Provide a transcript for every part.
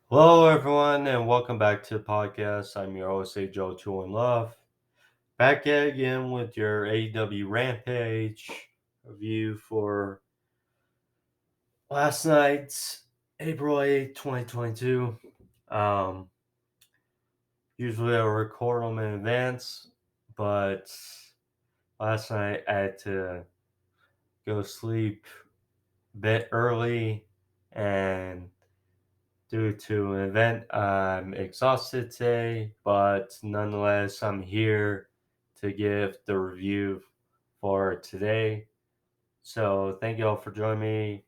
Hello, everyone, and welcome back to the podcast. I'm your host, Joe Two in Love. Back at again with your AEW Rampage review for last night's April 8th, 2022. Um, Usually I record them in advance, but last night I had to go sleep a bit early, and due to an event, I'm exhausted today, but nonetheless, I'm here to give the review for today. So, thank you all for joining me.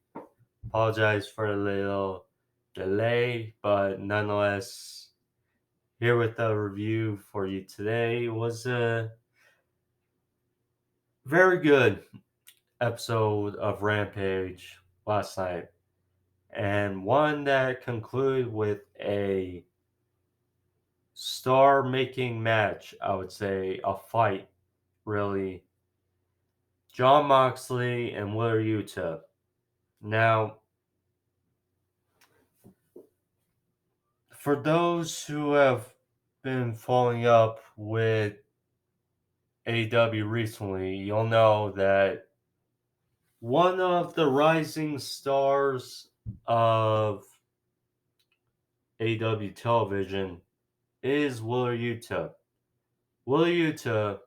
Apologize for a little delay, but nonetheless, here with the review for you today was a very good episode of Rampage last night, and one that concluded with a star making match, I would say, a fight, really. Jon Moxley and Willow Yuta. Now, for those who have been following up with AEW recently, you'll know that one of the rising stars of AEW television is Willow Yuta. Willow Yuta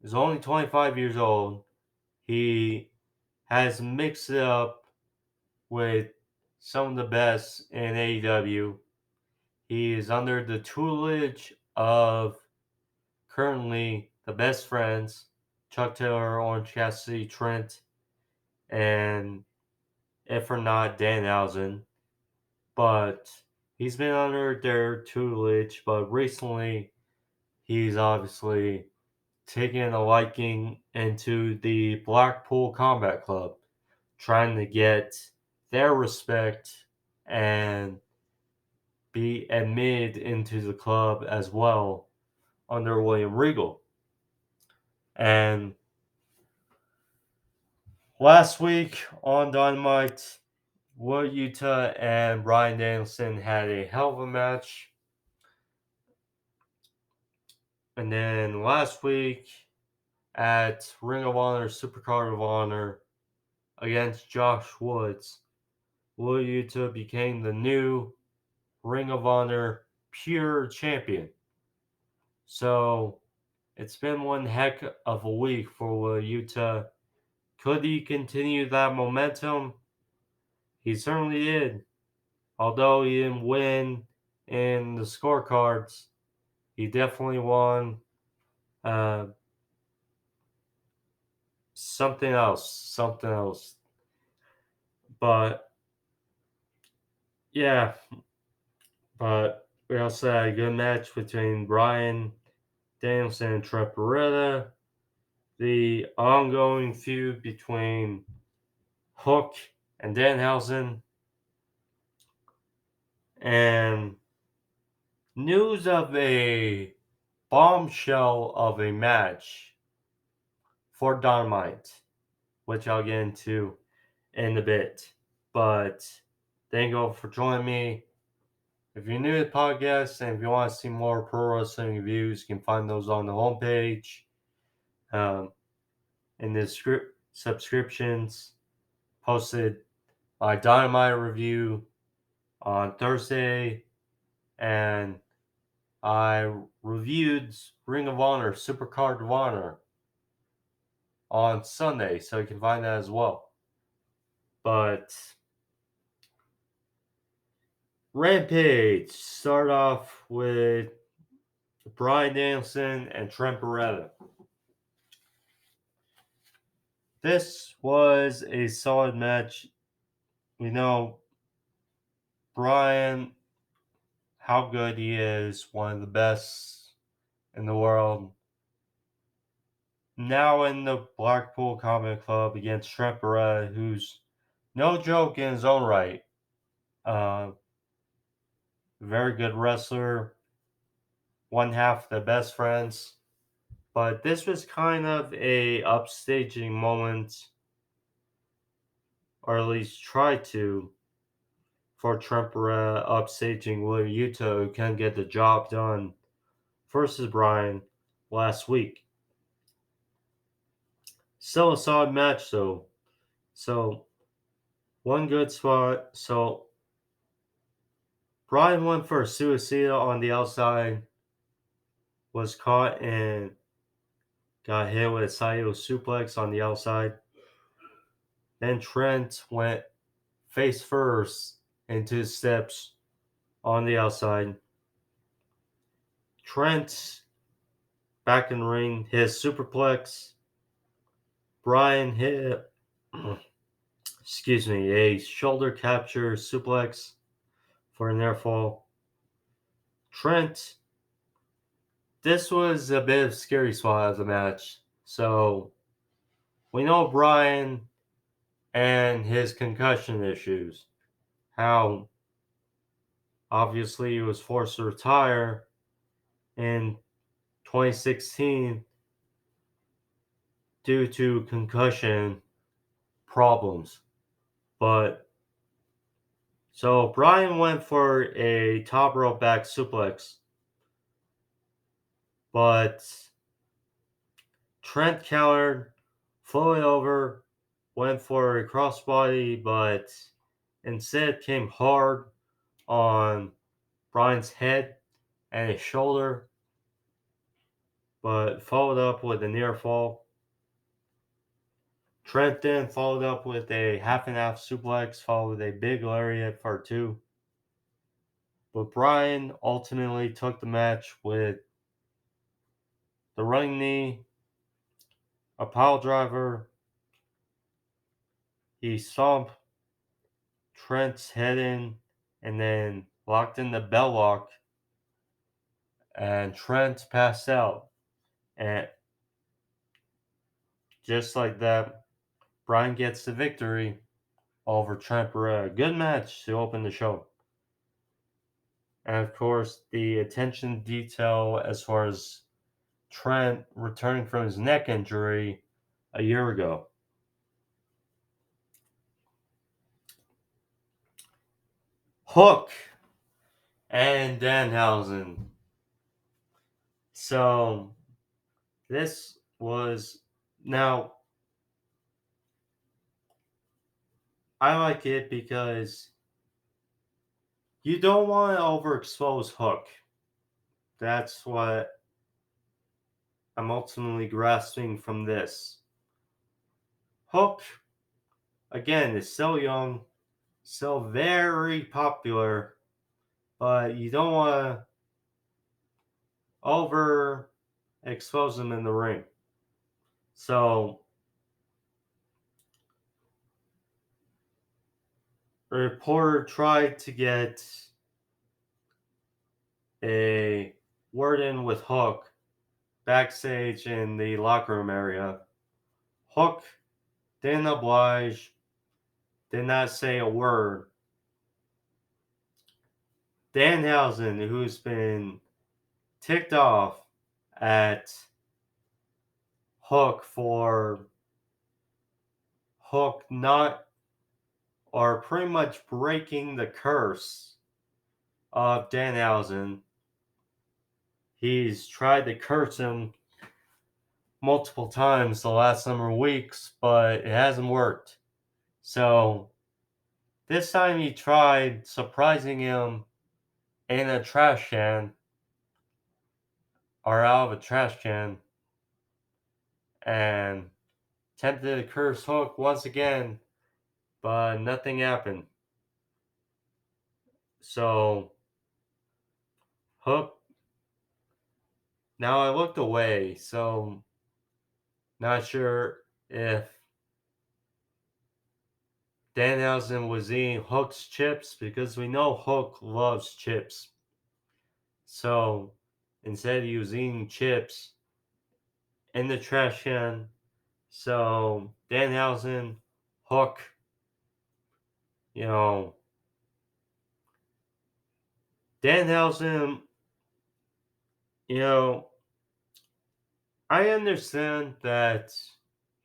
is only 25 years old. He has mixed it up with some of the best in AEW. He is under the tutelage of currently the best friends, Chuck Taylor, Orange Cassidy, Trent, and if or not, Danelson. But he's been under their tutelage, but recently he's obviously taken a liking into the Blackpool Combat Club, trying to get their respect and be admitted into the club as well under William Regal. And last week on Dynamite, Will Yuta and Bryan Danielson had a hell of a match. And then last week at Ring of Honor Supercard of Honor against Josh Woods, Will Yuta became the new Ring of Honor Pure Champion. So it's been one heck of a week for Will Yuta. Could he continue that momentum? He certainly did. Although he didn't win in the scorecards, he definitely won uh, something else. Something else. But yeah, but we also had a good match between Bryan Danielson and Trent Beretta. The ongoing feud between Hook and Danhausen, and news of a bombshell of a match for Dynamite, which I'll get into in a bit. But thank you all for joining me. If you're new to the podcast and if you want to see more pro wrestling reviews, you can find those on the homepage, um, in the subscriptions. Posted my Dynamite review on Thursday, and I reviewed Ring of Honor Supercard of Honor on Sunday, so you can find that as well. But Rampage start off with Bryan Danielson and Trent Beretta. This was a solid match. You know, Bryan, how good he is, one of the best in the world. Now in the Blackpool Combat Club against Trent Beretta, who's no joke in his own right. Uh, Very good wrestler, one half the best friends. But this was kind of a upstaging moment, or at least try to, for Trent Beretta upstaging Willow Yuta, who can get the job done versus Bryan last week. Still a solid match though. So one good spot. So Bryan went for a suicida on the outside, was caught and got hit with a Saito suplex on the outside. Then Trent went face first into his steps on the outside. Trent back in the ring, his superplex. Bryan hit, a shoulder capture suplex for a near fall. Trent, this was a bit of a scary spot of the match. So we know Bryan and his concussion issues. How obviously he was forced to retire in 2016 due to concussion problems. But so Bryan went for a top rope back suplex, but Trent countered, flew over, went for a crossbody, but instead came hard on Bryan's head and his shoulder, but followed up with a near fall. Trent then followed up with a half and half suplex, followed with a big lariat for 2. But Bryan ultimately took the match with the running knee, a pile driver. He stomped Trent's head in and then locked in the bell lock. And Trent passed out. And just like that, Bryan gets the victory over Trent Beretta. Good match to open the show. And of course, the attention detail as far as Trent returning from his neck injury a year ago. Hook and Danhausen. So this was now I like it because you don't want to overexpose Hook. That's what I'm ultimately grasping from this. Hook, again, is so young, so very popular, but you don't want to overexpose him in the ring. So, a reporter tried to get a word in with Hook backstage in the locker room area. Hook didn't oblige, did not say a word. Danhausen, who's been ticked off at Hook for Hook not, or pretty much breaking the curse of Danhausen. He's tried to curse him multiple times the last number of weeks, but it hasn't worked. So this time he tried surprising him in a trash can, or out of a trash can, and attempted to curse Hook once again, but nothing happened. So Hook, now I looked away, so not sure if Danhausen was eating Hook's chips, because we know Hook loves chips. So instead he was eating chips in the trash can. So Danhausen, Hook, you know, Danhausen, you know, I understand that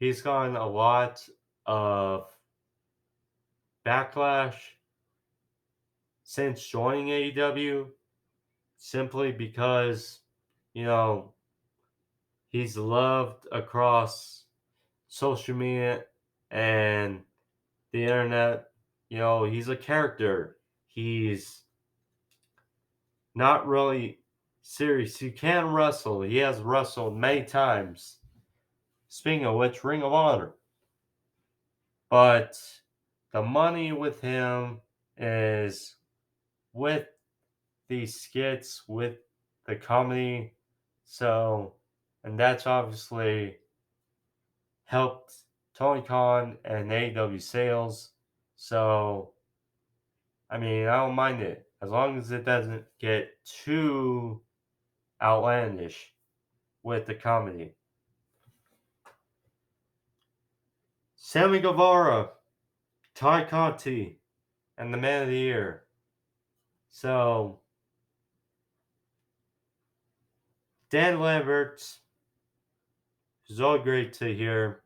he's gotten a lot of backlash since joining AEW, simply because, you know, he's loved across social media and the internet. You know, he's a character. He's not really serious. He can wrestle. He has wrestled many times. Speaking of which, Ring of Honor. But the money with him is with these skits, with the comedy. So, and that's obviously helped Tony Khan and AEW sales. So, I mean, I don't mind it as long as it doesn't get too outlandish with the comedy. Sammy Guevara, Ty Conti, and the Man of the Year. So, Dan Lambert, who's all great to hear.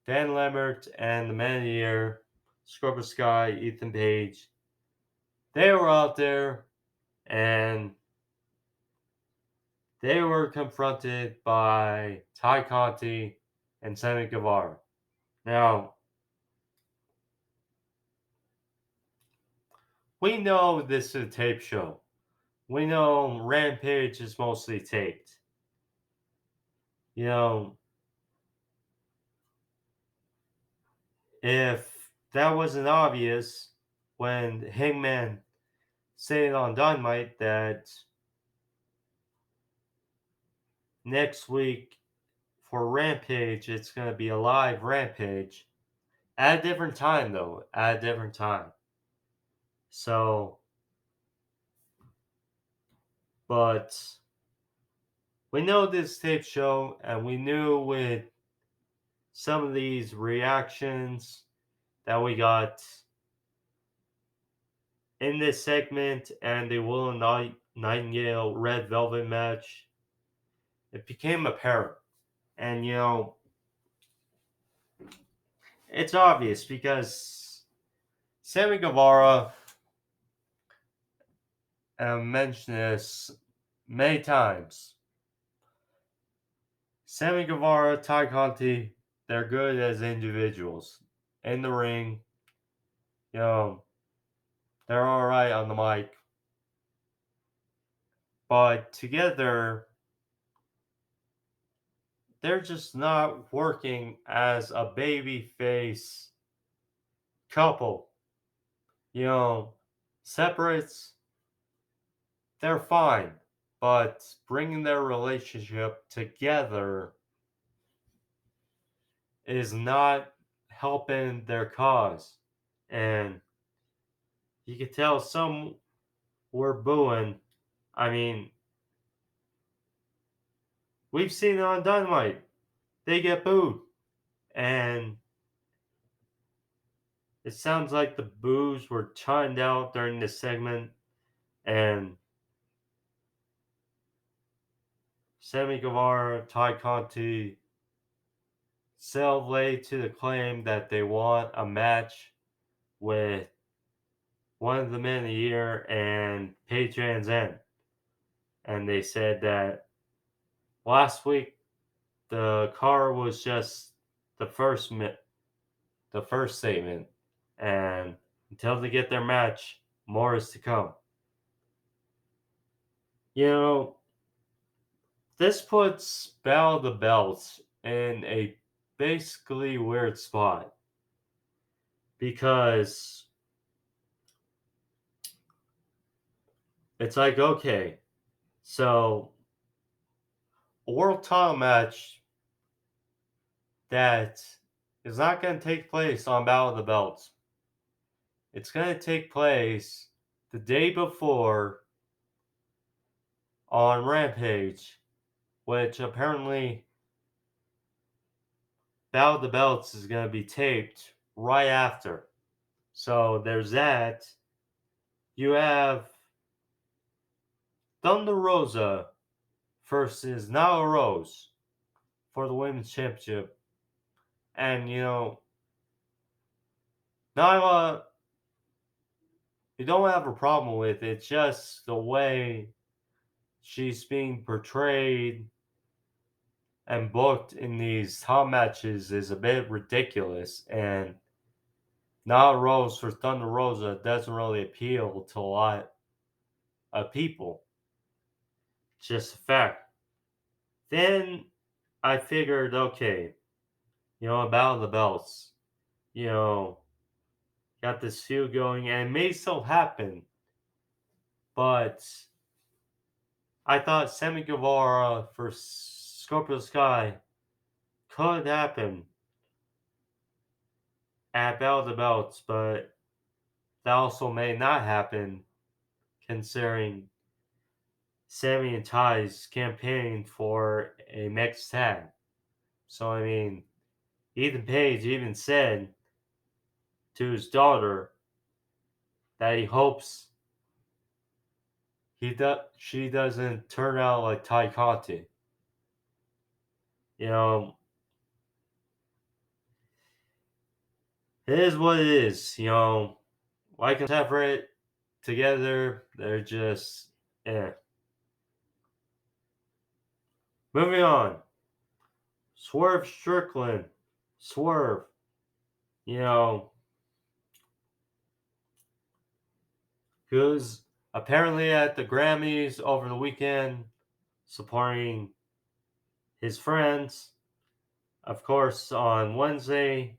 Dan Lambert and the Man of the Year, Scrubber Sky, Ethan Page, they were out there and they were confronted by Ty Conti and Sammy Guevara. Now, we know this is a tape show. We know Rampage is mostly taped. You know, if that wasn't obvious when Hangman said on Dynamite that next week for Rampage it's going to be a live Rampage at a different time, though, at a different time. So, but we know this tape show, and we knew with some of these reactions that we got in this segment and the Willow Nightingale Red Velvet match, it became apparent. And, you know, it's obvious because Sammy Guevara, and I've mentioned this many times, Sammy Guevara, Ty Conti, they're good as individuals. In the ring, you know, they're alright on the mic. But together, they're just not working as a babyface couple. You know, separates, they're fine. But bringing their relationship together is not helping their cause. And you can tell some were booing. I mean, we've seen it on Dynamite. They get booed. And it sounds like the boos were chimed out during this segment. And Sammy Guevara, Ty Conti, sell lay to the claim that they want a match with one of the Men of the Year and Paige Van Zandt. And they said that last week the car was just the first statement, and until they get their match, more is to come. You know, this puts Battle of the Belts in a basically weird spot because it's like, okay, so a world title match that is not going to take place on Battle of the Belts. It's going to take place the day before on Rampage, which apparently Battle of the Belts is going to be taped right after. So there's that. You have Thunder Rosa versus Nyla Rose for the Women's Championship. And, you know, Nyla we don't have a problem with. It's just the way she's being portrayed and booked in these top matches is a bit ridiculous, and not a rose for Thunder Rosa doesn't really appeal to a lot of people. It's just a fact. Then I figured, okay, about the belts, you know, got this feud going, and it may still happen, but I thought Sammy Guevara for Scorpio Sky could happen at Battle of the Belts, but that also may not happen considering Sammy and Ty's campaign for a mixed tag. So, I mean, Ethan Page even said to his daughter that he hopes she doesn't turn out like Ty Conti. You know, it is what it is. Like and separate together, they're just eh. Moving on. Swerve Strickland. Swerve. You know, who's apparently at the Grammys over the weekend supporting his friends. Of course, on Wednesday,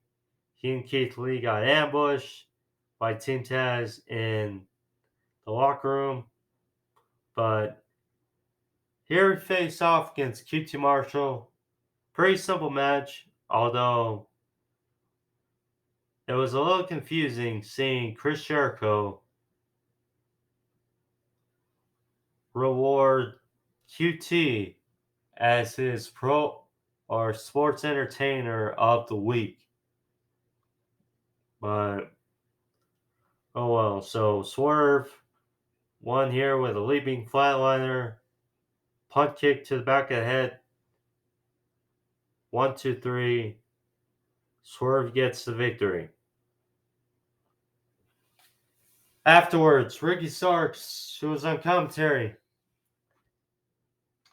he and Keith Lee got ambushed by Team Taz in the locker room. But here he faced off against QT Marshall. Pretty simple match, although it was a little confusing seeing Chris Jericho reward QT as his pro or sports entertainer of the week. But oh well. So Swerve won here with a leaping flatliner, punt kick to the back of the head. 1, 2, 3. Swerve gets the victory. Afterwards, Ricky Starks, who was on commentary,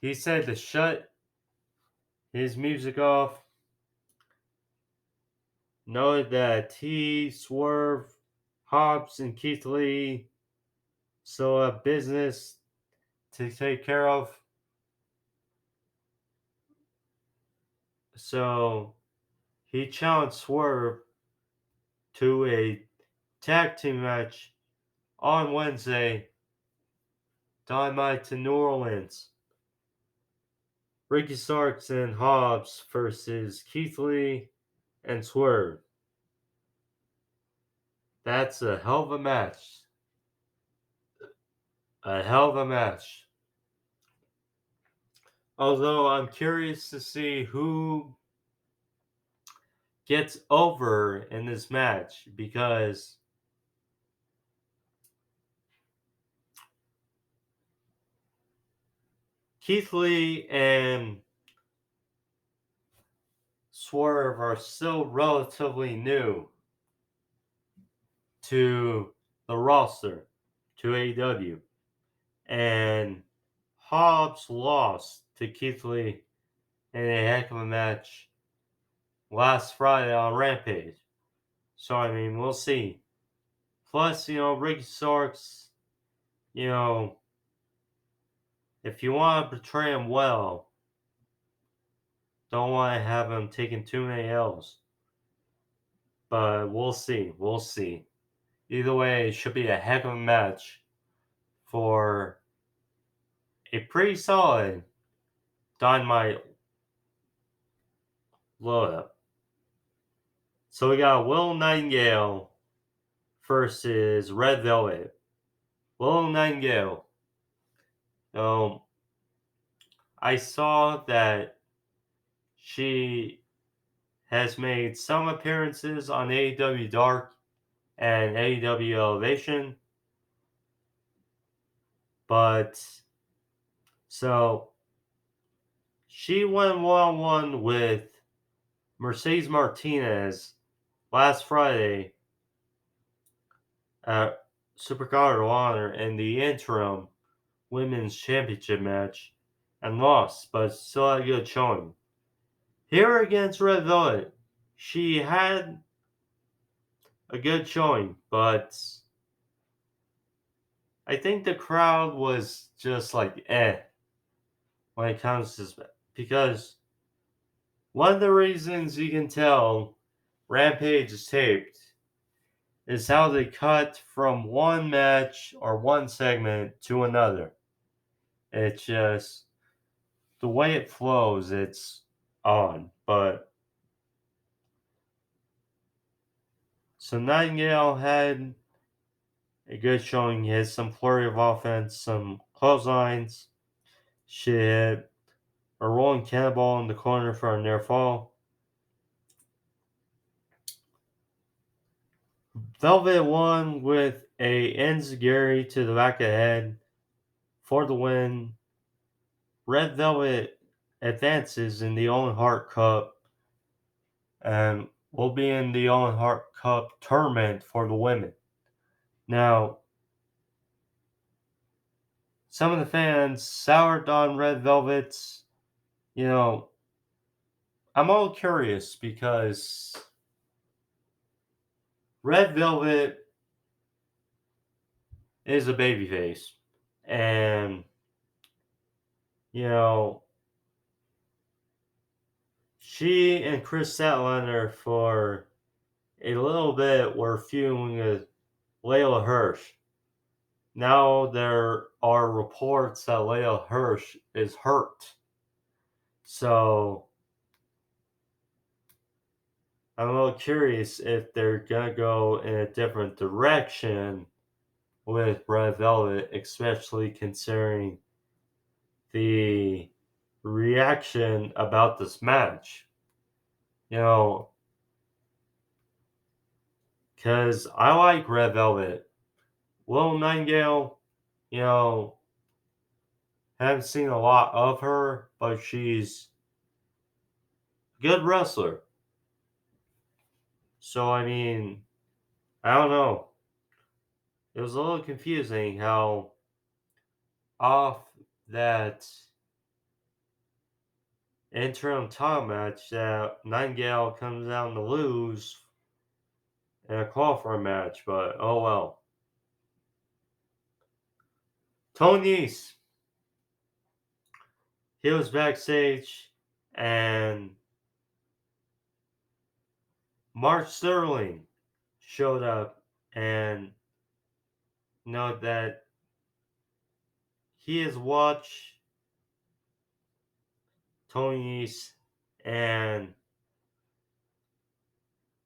he said to shut his music off. Noted that he, Swerve, Hobbs, and Keith Lee still have business to take care of. So he challenged Swerve to a tag team match on Wednesday, Dynamite to New Orleans. Ricky Starks and Hobbs versus Keith Lee and Swerve. That's a hell of a match. A hell of a match. Although I'm curious to see who gets over in this match because Keith Lee and Swerve are still relatively new to the roster, to AEW. And Hobbs lost to Keith Lee in a heck of a match last Friday on Rampage. So, I mean, we'll see. Plus, Ricky Starks, if you want to portray him well, don't want to have him taking too many L's. But we'll see. We'll see. Either way, it should be a heck of a match for a pretty solid Dynamite load up. So we got Willow Nightingale versus Red Velvet. Willow Nightingale. I saw that she has made some appearances on AEW Dark and AEW Elevation. But so she went one-on-one with Mercedes Martinez last Friday at Supercard of Honor in the interim women's championship match and lost, but still had a good showing. Here against Red Velvet, she had a good showing, but I think the crowd was just like when it comes to this, because one of the reasons you can tell Rampage is taped is how they cut from one match or one segment to another. It's just the way it flows, it's odd. But so Nightingale had a good showing. He had some flurry of offense, some clotheslines. She hit a rolling cannonball in the corner for a near fall. Velvet won with a enziguri to the back of the head for the win. Red Velvet advances in the Owen Hart Cup and will be in the Owen Hart Cup tournament for the women. Now, some of the fans soured on Red Velvet's, I'm all curious because Red Velvet is a babyface. And, you know, she and Chris Statlander for a little bit were feuding with Layla Hirsch. Now there are reports that Layla Hirsch is hurt. So I'm a little curious if they're going to go in a different direction with Red Velvet, especially considering the reaction about this match. Because I like Red Velvet. Willow Nightingale, haven't seen a lot of her, but she's a good wrestler. So, I don't know. It was a little confusing how off that interim title match that Nightingale comes down to lose in a qualifier match, but oh well. Tony Nese, he was backstage, and Mark Sterling showed up, and that he has watched Tony Nese and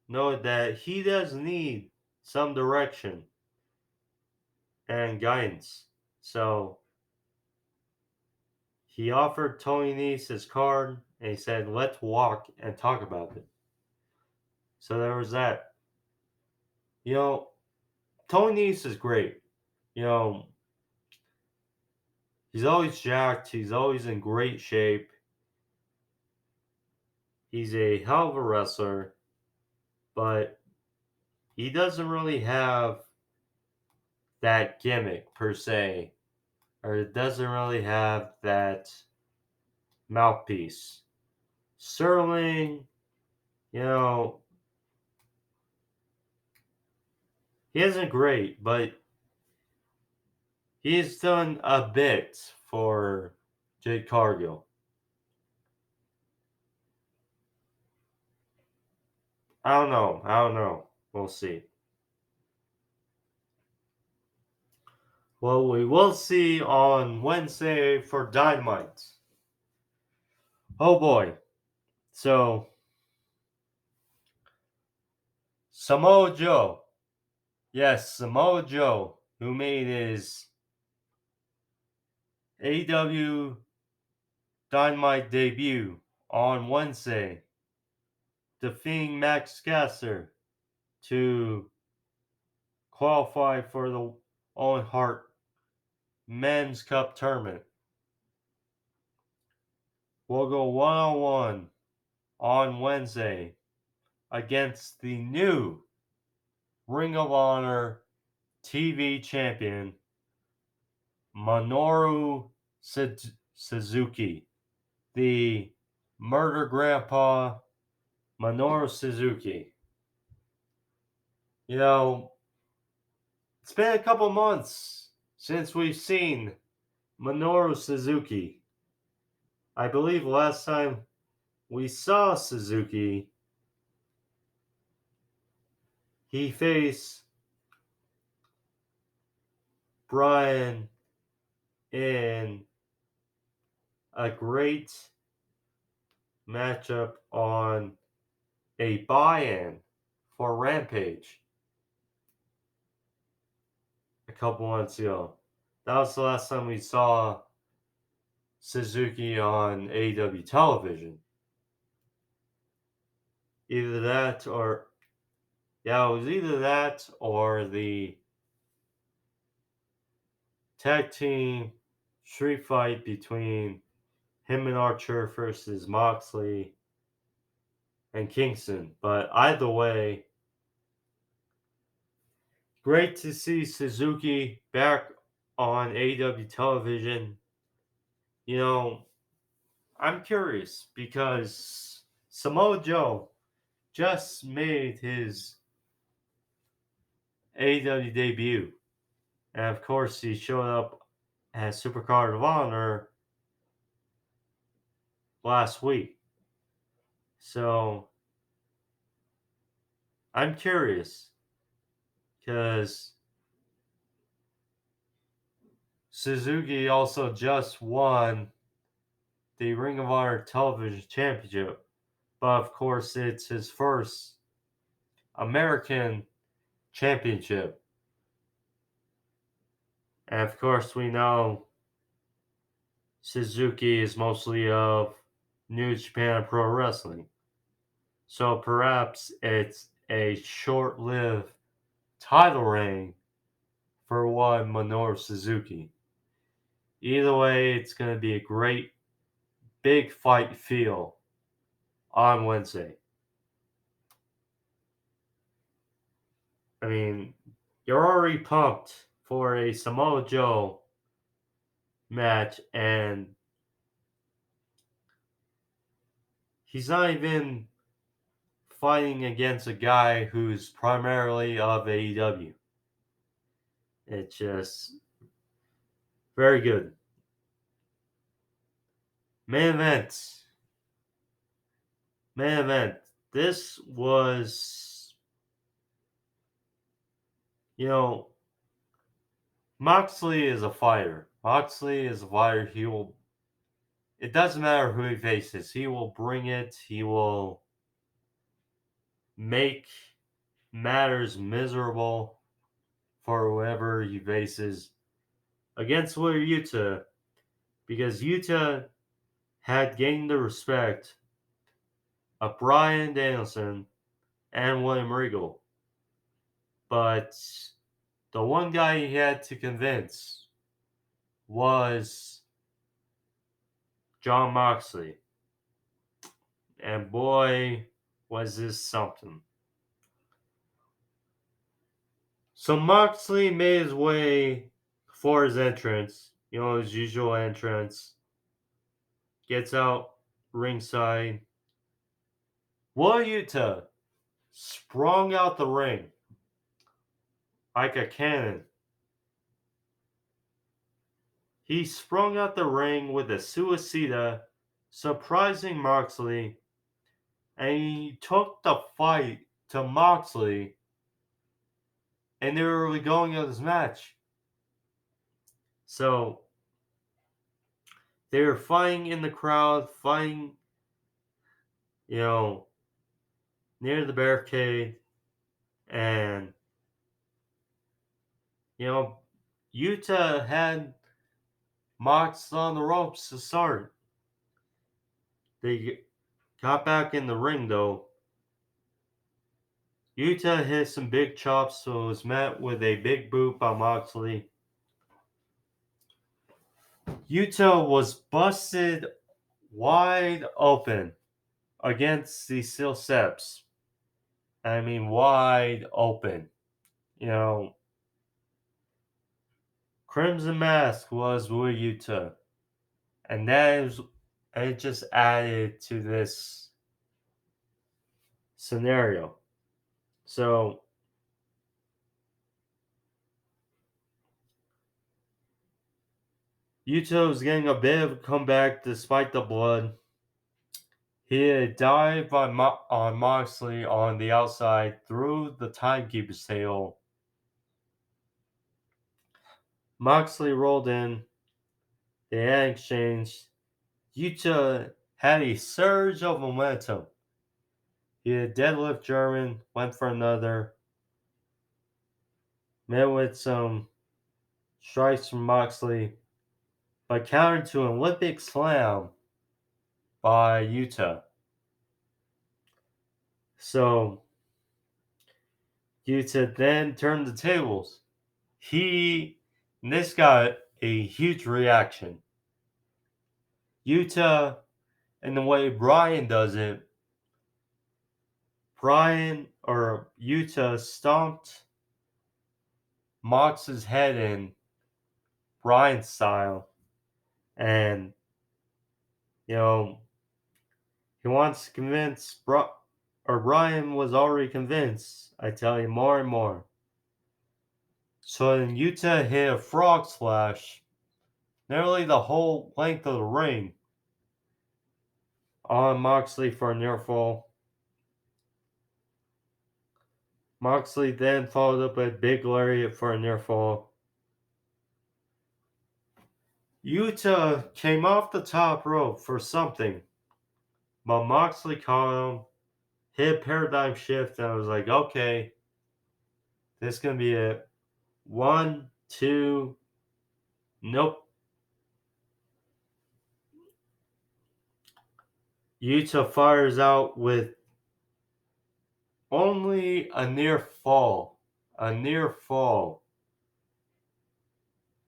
know that he does need some direction and guidance. So he offered Tony Nese his card and he said, let's walk and talk about it. So there was that. Tony Nese is great. He's always jacked. He's always in great shape. He's a hell of a wrestler, but he doesn't really have that gimmick per se, or it doesn't really have that mouthpiece. Sterling, he isn't great, but he's done a bit for Jade Cargill. I don't know. We'll see. Well, we will see on Wednesday for Dynamite. Oh boy. So, Samoa Joe. Yes, Samoa Joe, who made his AEW Dynamite debut on Wednesday, defeating Max Caster to qualify for the Owen Hart Men's Cup Tournament. We'll go one-on-one on Wednesday against the new Ring of Honor TV champion Minoru Suzuki, the murder grandpa Minoru Suzuki. You know, it's been a couple months since we've seen Minoru Suzuki. I believe last time we saw Suzuki, he faced Bryan in a great matchup on a buy-in for Rampage a couple months ago. That was the last time we saw Suzuki on AEW television. Either that or, yeah, it was either that or the tag team street fight between him and Archer versus Moxley and Kingston. But either way, great to see Suzuki back on AEW television. You know, I'm curious because Samoa Joe just made his AEW debut. And of course, he showed up as Supercard of Honor last week. So I'm curious because Suzuki also just won the Ring of Honor Television Championship. But of course, it's his first American championship. And of course, we know Suzuki is mostly of New Japan Pro Wrestling. So perhaps it's a short lived title reign for one Minoru Suzuki. Either way, it's going to be a great big fight feel on Wednesday. I mean, you're already pumped for a Samoa Joe match, and he's not even fighting against a guy who's primarily of AEW. It's just very good. Main event. Main event. This was, you know, Moxley is a fighter. Moxley is a fighter. He will. It doesn't matter who he faces. He will bring it. He will make matters miserable for whoever he faces against Yuta, because Yuta had gained the respect of Bryan Danielson and William Regal. But the one guy he had to convince was Jon Moxley. And boy, was this something. So Moxley made his way for his entrance, his usual entrance. Gets out ringside. Yuta sprung out the ring like a cannon. He sprung out the ring with a suicida, surprising Moxley, and he took the fight to Moxley, and they were really going at this match. So they were fighting in the crowd, fighting, near the barricade, and Yuta had Mox on the ropes to start. They got back in the ring though. Yuta hit some big chops, so it was met with a big boot by Moxley. Yuta was busted wide open against the steel steps. I mean, wide open. Crimson Mask was Yuta. And it just added to this scenario. So Yuta was getting a bit of a comeback despite the blood. He had dived on Moxley on the outside through the timekeeper's table. Moxley rolled in. They had exchanged. Yuta had a surge of momentum. He had deadlift German, went for another, met with some strikes from Moxley, but countered to an Olympic slam by Yuta. So Yuta then turned the tables. This got a huge reaction. Yuta, and the way Bryan does it, Yuta stomped Mox's head in Bryan style, and you know he wants to convince Bryan was already convinced. I tell you more and more. So then Yuta hit a frog splash nearly the whole length of the ring on Moxley for a near fall. Moxley then followed up with a big lariat for a near fall. Yuta came off the top rope for something, but Moxley caught him, hit a paradigm shift, and I was like, okay, this is going to be it. 1, 2, nope. Yuta fires out with only a near fall. A near fall.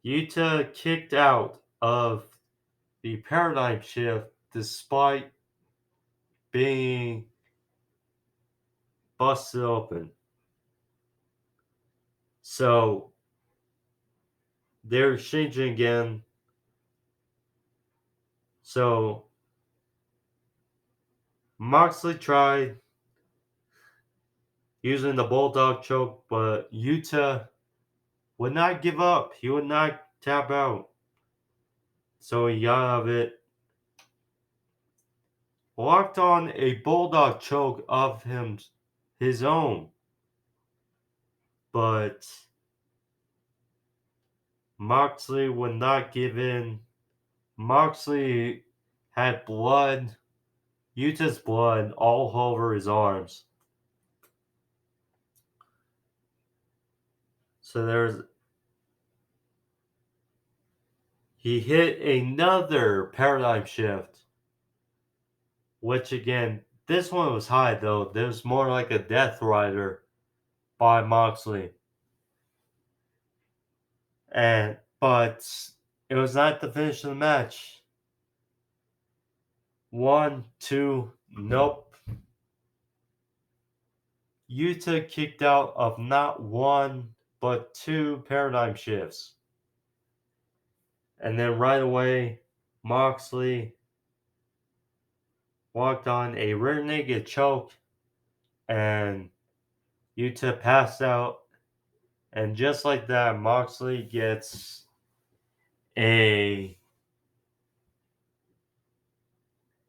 Yuta kicked out of the paradigm shift despite being busted open. So they're exchanging again. So Moxley tried using the bulldog choke, but Yuta would not give up. He would not tap out. So he got out of it. Locked on a bulldog choke of his own. But Moxley would not give in. Moxley had blood, Yuta's blood, all over his arms. So he hit another paradigm shift, which again, this one was high though. There was more like a Death Rider by Moxley. But it was not the finish of the match. 1, 2, nope. Yuta kicked out of not one, but 2 paradigm shifts. And then right away, Moxley walked on a rear naked choke, and Yuta passed out. And just like that, Moxley gets a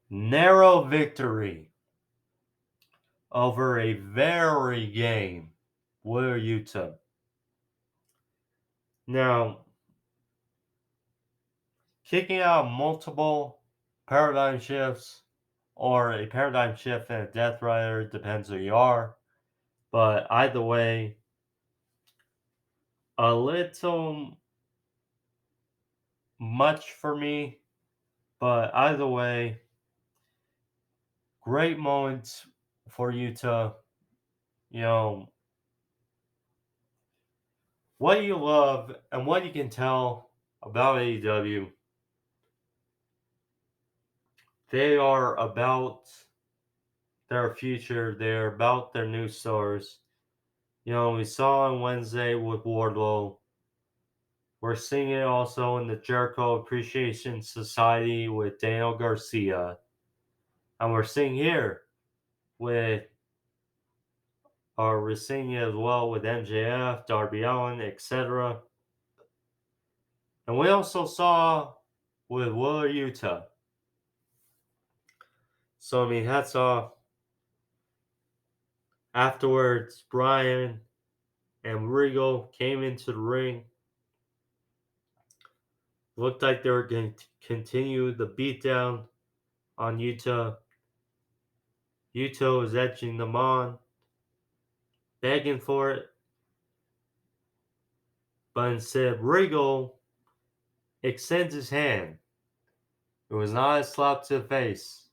narrow victory over a very game Willow Yuta. Now, kicking out multiple paradigm shifts or a paradigm shift and a Death Rider, depends who you are. But either way, a little much for me. But either way, great moments for Yuta. You know, what you love and what you can tell about AEW, they are about their future. They're about their new stars. You know, we saw on Wednesday with Wardlow. We're seeing it also in the Jericho Appreciation Society with Daniel Garcia. And we're seeing here with, or we're seeing it as well with MJF, Darby Allin, etc. And we also saw with Willow Yuta. So, I mean, hats off. Afterwards, Bryan and Regal came into the ring. Looked like they were going to continue the beatdown on Yuta. Yuta was edging them on, begging for it. But instead, Regal extends his hand. It was not a slap to the face.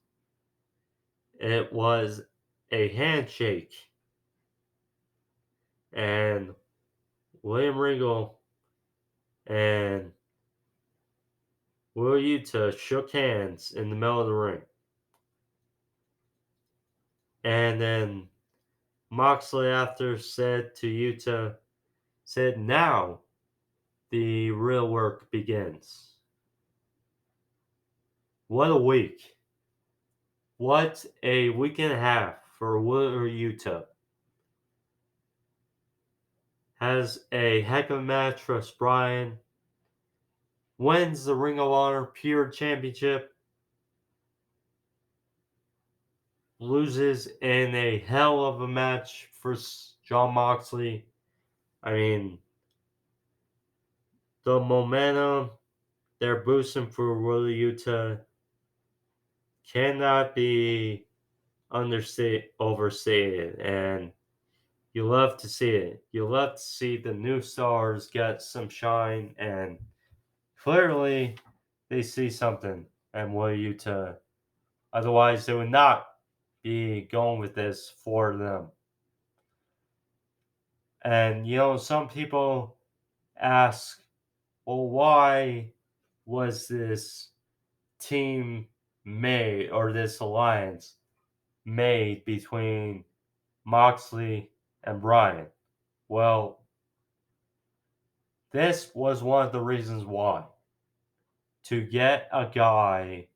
It was a handshake. And William Regal and Will Yuta shook hands in the middle of the ring. And then Moxley after said to Yuta, said, now the real work begins. What a week. What a week and a half for Will Yuta. Has a heck of a match for Bryan. Wins the Ring of Honor Pure Championship. Loses in a hell of a match for Jon Moxley. I mean, the momentum they're boosting for Will Yuta cannot be overstated, and you love to see it. You love to see the new stars get some shine, and clearly they see something and Will Yuta. Otherwise, they would not be going with this for them. And some people ask, well, why was this team made, or this alliance made between Moxley and Bryan? Well, this was one of the reasons why. To get a guy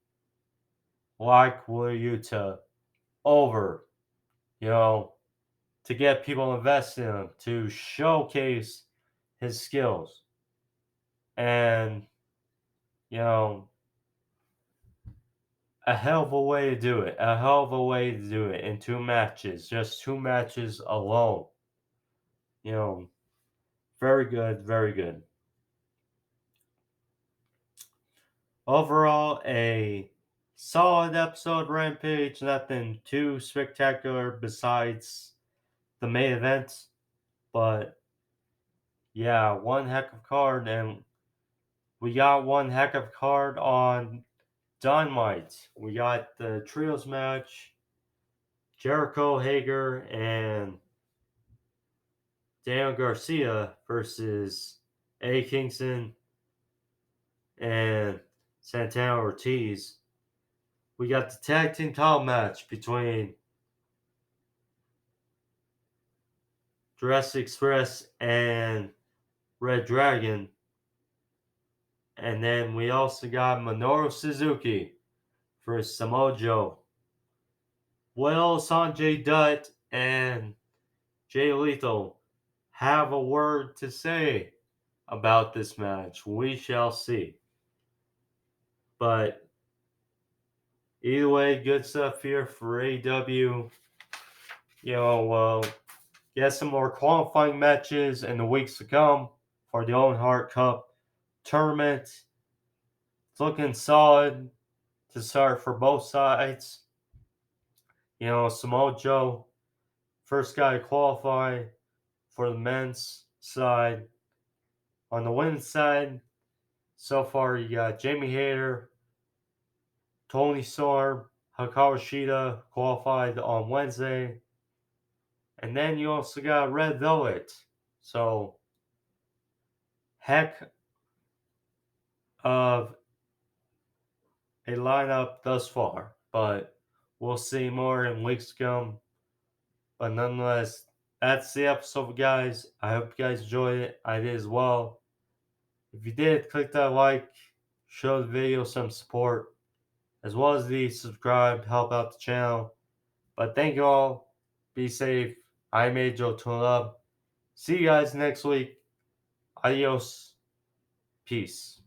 like Will Yuta over, to get people invested in him, to showcase his skills. And, a hell of a way to do it. A hell of a way to do it in 2 matches. Just 2 matches alone. Very good, very good. Overall, a solid episode Rampage. Nothing too spectacular besides the main event. But yeah, one heck of card. And we got one heck of card on Dynamite. We got the Trios match. Jericho, Hager, and Daniel Garcia versus A. Kingston and Santana Ortiz. We got the tag team title match between Jurassic Express and Red Dragon. And then we also got Minoru Suzuki versus Samoa Joe. Will Sanjay Dutt and Jay Lethal have a word to say about this match? We shall see. But either way, good stuff here for AEW. Get some more qualifying matches in the weeks to come for the Owen Hart Cup tournament. It's looking solid to start for both sides. Samoa Joe, first guy to qualify for the men's side. On the women's side, so far you got Jamie Hayter, Tony Storm, Hikaru Shida qualified on Wednesday. And then you also got Red Velvet. So, heck of a lineup thus far. But we'll see more in weeks to come. But nonetheless, that's the episode, guys. I hope you guys enjoyed it. I did as well. If you did, click that like, show the video some support, as well as the subscribe to help out the channel. But thank you all. Be safe. I'm Joe Tune Up. See you guys next week. Adios. Peace.